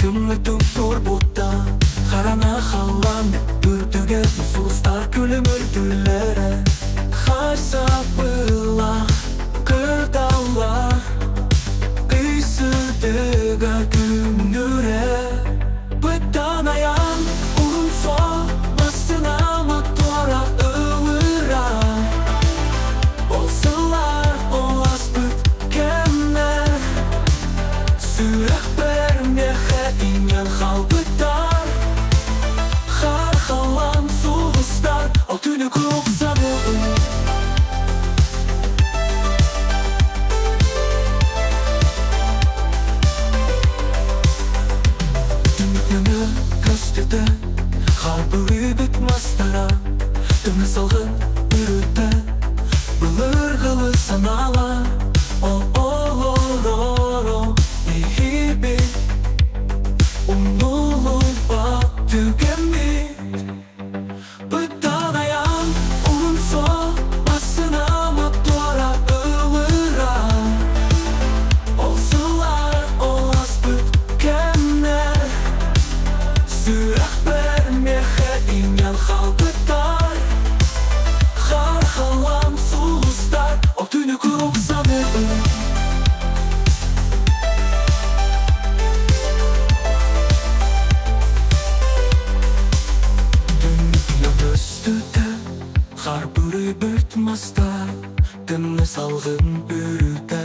Түмлі-түм турбутта Қарана қалам Үртіге сұлыстар күлім үртілері Қайса бұла Қырдалар Үйсідігі күнүре Бұттан аян Ұғын сол Басына мотора ұлыра Болсылар олас бүткеннер Сүйек бермеге инген қалбыттар Қар қалам сұлыстар Ал түні көкса бұғын Көстеді Қарбыры бітмастара Түні салғын үрітті Бұлырғылы санала О-о-о-ро-ро Ехибі Ұмнулу бақ түгемі Бұттан аян Ұғын сол Басына мотора ұлыра Олсылар олас бүткеннер Сүйек бермеге инген қалбыттар Қар қалам сұлыстар Ол түні көкса бұғын Қар бүрі бітмаста Дімі салғын үріті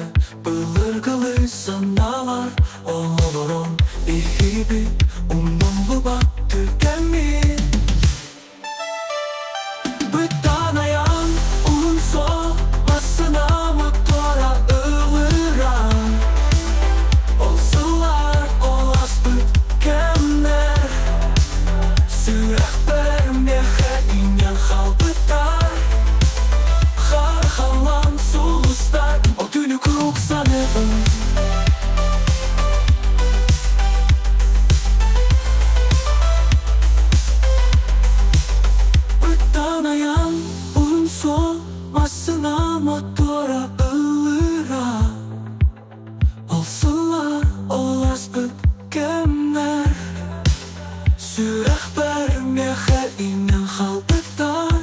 Бұлырғылы саналар Олорон ехибі Ұмнулы бақ түгемі Бұттан аян Ұғын сол Басына мотора ұлыра Олсылар олас бүткенер Сүйек бермеге инген қалбыттар Қар қалам сұлыстар Ол түні көкса бұғын Бұттан аян Ұғын сол Басына мотора ұлыра Олсылар олас бүткенер Сүйек бермеге инген қалбыттар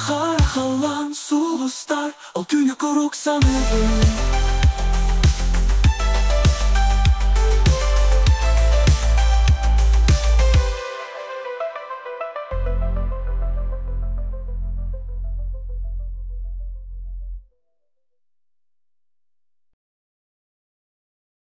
Қар қалам сұлыстар Ол түні көкса бұғын